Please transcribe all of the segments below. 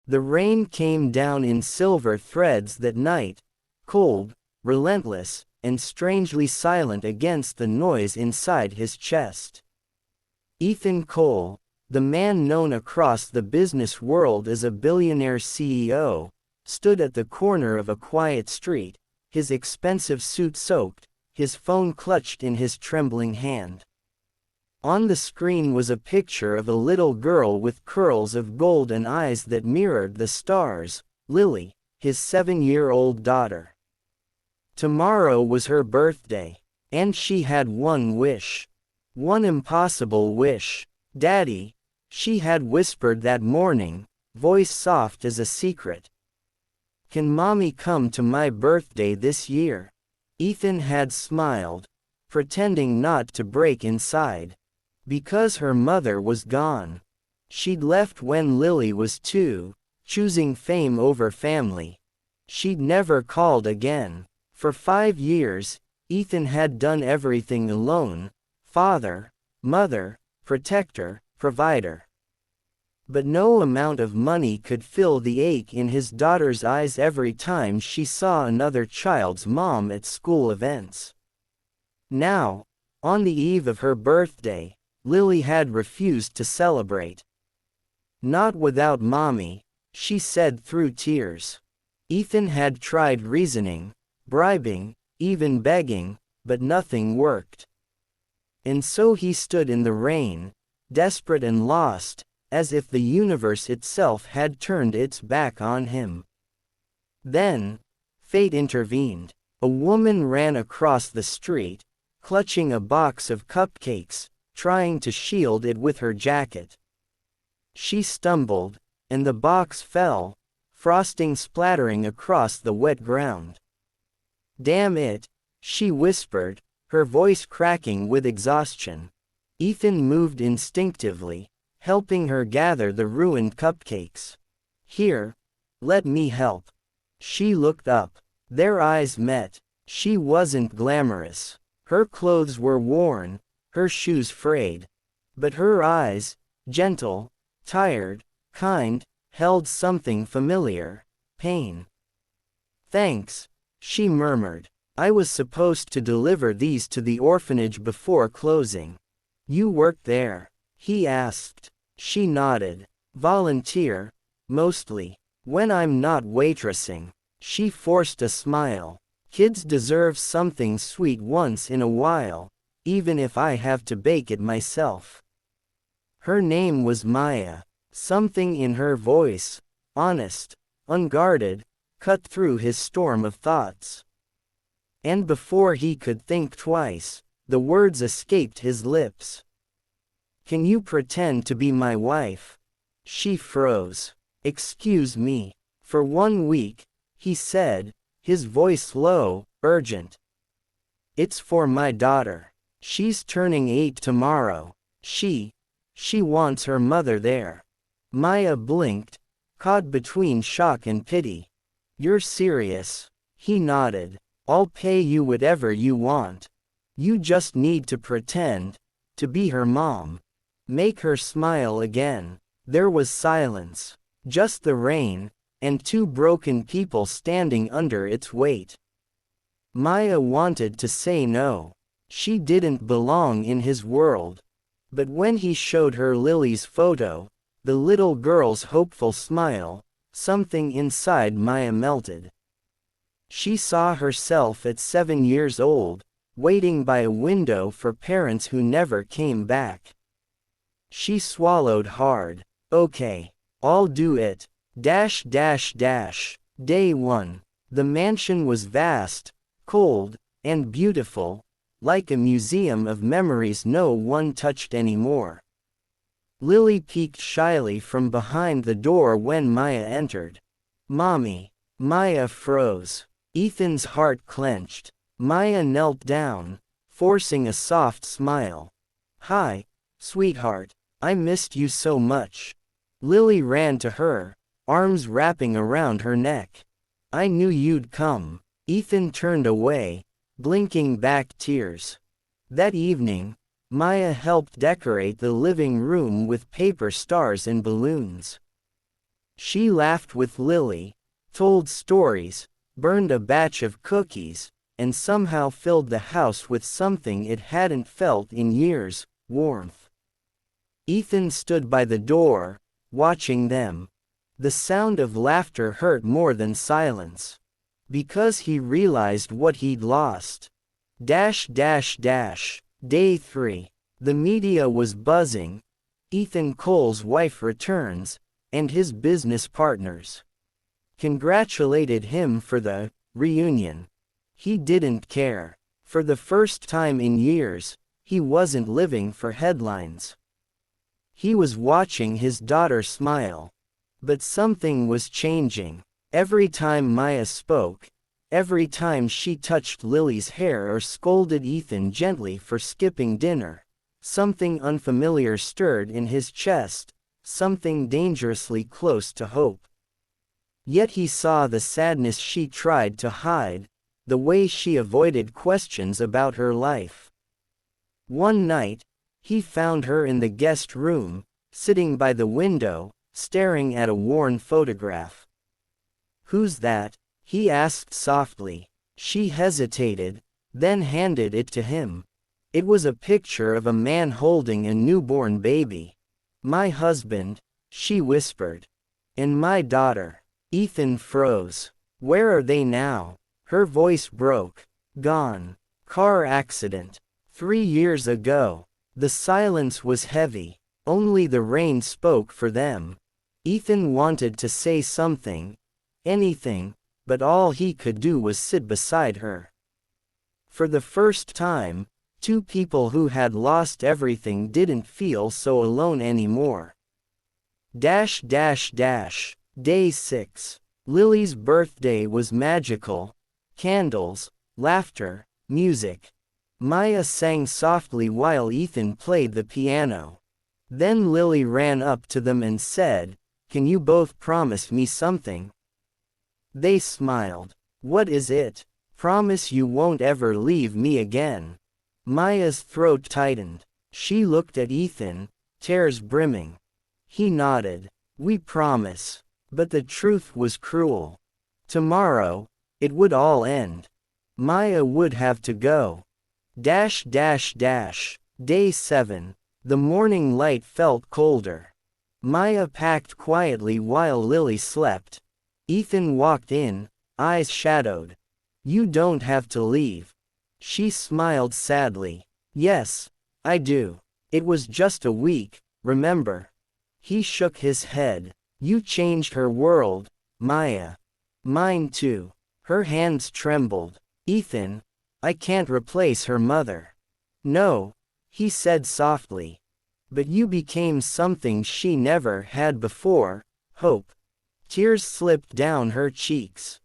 The rain came down in silver threads that night, cold, relentless, and strangely silent against the noise inside his chest. Ethan Cole, the man known across the business world as a billionaire CEO, stood at the corner of a quiet street, his expensive suit soaked, his phone clutched in his trembling hand. On the screen was a picture of a little girl with curls of gold and eyes that mirrored the stars, Lily, his 7-year-old daughter. Tomorrow was her birthday, and she had one wish. One impossible wish. "Daddy," she had whispered that morning, voice soft as a secret. "Can Mommy come to my birthday this year?" Ethan had smiled, pretending not to break inside. Because her mother was gone. She'd left when Lily was 2, choosing fame over family. She'd never called again. For 5 years, Ethan had done everything alone: father, mother, protector, provider. But no amount of money could fill the ache in his daughter's eyes every time she saw another child's mom at school events. Now, on the eve of her birthday, Lily had refused to celebrate. "Not without Mommy," she said through tears. Ethan had tried reasoning, bribing, even begging, but nothing worked. And so he stood in the rain, desperate and lost, as if the universe itself had turned its back on him. Then, fate intervened. A woman ran across the street, clutching a box of cupcakes, trying to shield it with her jacket. She stumbled, and the box fell, frosting splattering across the wet ground. "Damn it," she whispered, her voice cracking with exhaustion. Ethan moved instinctively, helping her gather the ruined cupcakes. "Here, let me help." She looked up. Their eyes met. She wasn't glamorous. Her clothes were worn, her shoes frayed. But her eyes, gentle, tired, kind, held something familiar: pain. "Thanks," she murmured. "I was supposed to deliver these to the orphanage before closing." "You worked there?" he asked. She nodded. "Volunteer, mostly. When I'm not waitressing." She forced a smile. "Kids deserve something sweet once in a while, even if I have to bake it myself." Her name was Maya. Something in her voice, honest, unguarded, cut through his storm of thoughts. And before he could think twice, the words escaped his lips. "Can you pretend to be my wife?" She froze. "Excuse me. For 1 week," he said, his voice low, urgent. "It's for my daughter. She's turning 8 tomorrow. She wants her mother there." Maya blinked, caught between shock and pity. "You're serious?" He nodded. "I'll pay you whatever you want. You just need to pretend to be her mom. Make her smile again." There was silence. Just the rain, and 2 broken people standing under its weight. Maya wanted to say no. She didn't belong in his world. But when he showed her Lily's photo, the little girl's hopeful smile, something inside Maya melted. She saw herself at 7 years old, waiting by a window for parents who never came back. She swallowed hard. "Okay, I'll do it. Day 1. The mansion was vast, cold, and beautiful, like a museum of memories no one touched anymore. Lily peeked shyly from behind the door when Maya entered. "Mommy." Maya froze. Ethan's heart clenched. Maya knelt down, forcing a soft smile. "Hi, sweetheart. I missed you so much." Lily ran to her, arms wrapping around her neck. "I knew you'd come." Ethan turned away, blinking back tears. That evening, Maya helped decorate the living room with paper stars and balloons. She laughed with Lily, told stories, burned a batch of cookies, and somehow filled the house with something it hadn't felt in years, warmth. Ethan stood by the door, watching them. The sound of laughter hurt more than silence. Because he realized what he'd lost. Day 3. The media was buzzing. Ethan Cole's wife returns, and his business partners congratulated him for the reunion. He didn't care. For the first time in years, he wasn't living for headlines. He was watching his daughter smile. But something was changing. Every time Maya spoke, every time she touched Lily's hair or scolded Ethan gently for skipping dinner, something unfamiliar stirred in his chest, something dangerously close to hope. Yet he saw the sadness she tried to hide, the way she avoided questions about her life. One night, he found her in the guest room, sitting by the window, staring at a worn photograph. "Who's that?" he asked softly. She hesitated, then handed it to him. It was a picture of a man holding a newborn baby. "My husband," she whispered. "And my daughter." Ethan froze. "Where are they now?" Her voice broke. "Gone. Car accident. 3 years ago." The silence was heavy. Only the rain spoke for them. Ethan wanted to say something, anything, but all he could do was sit beside her. For the first time, two people who had lost everything didn't feel so alone anymore. Day 6. Lily's birthday was magical. Candles, laughter, music. Maya sang softly while Ethan played the piano. Then Lily ran up to them and said, "Can you both promise me something?" They smiled. "What is it?" "Promise you won't ever leave me again." Maya's throat tightened. She looked at Ethan, tears brimming. He nodded. "We promise." But the truth was cruel. Tomorrow, it would all end. Maya would have to go. Day 7. The morning light felt colder. Maya packed quietly while Lily slept. Ethan walked in, eyes shadowed. "You don't have to leave." She smiled sadly. "Yes, I do. It was just a week, remember?" He shook his head. "You changed her world, Maya." "Mine too." Her hands trembled. "Ethan, I can't replace her mother." "No," he said softly. "But you became something she never had before, hope." Tears slipped down her cheeks.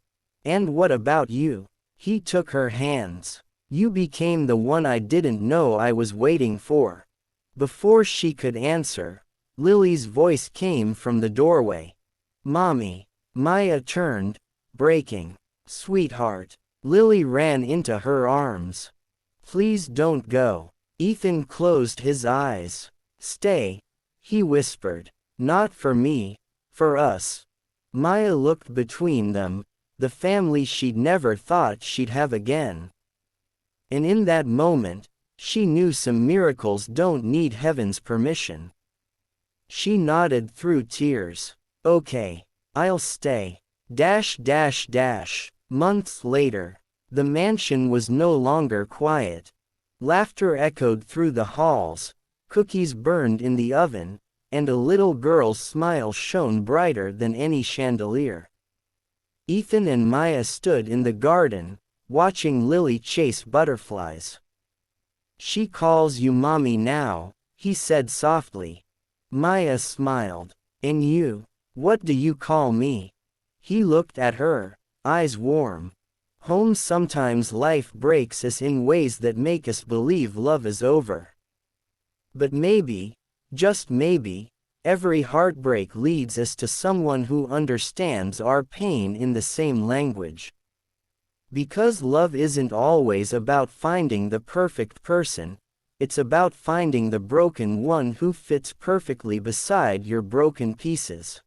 "And what about you?" He took her hands. "You became the one I didn't know I was waiting for." Before she could answer, Lily's voice came from the doorway. "Mommy." Maya turned, breaking. "Sweetheart." Lily ran into her arms. "Please don't go." Ethan closed his eyes. "Stay," he whispered. "Not for me, for us." Maya looked between them, the family she'd never thought she'd have again. And in that moment, she knew some miracles don't need heaven's permission. She nodded through tears. "Okay, I'll stay." Months later, the mansion was no longer quiet. Laughter echoed through the halls, cookies burned in the oven, and a little girl's smile shone brighter than any chandelier. Ethan and Maya stood in the garden, watching Lily chase butterflies. "She calls you mommy now," he said softly. Maya smiled. "And you? What do you call me?" He looked at her, eyes warm. "Home." Sometimes life breaks us in ways that make us believe love is over. But maybe, just maybe, every heartbreak leads us to someone who understands our pain in the same language. Because love isn't always about finding the perfect person, it's about finding the broken one who fits perfectly beside your broken pieces.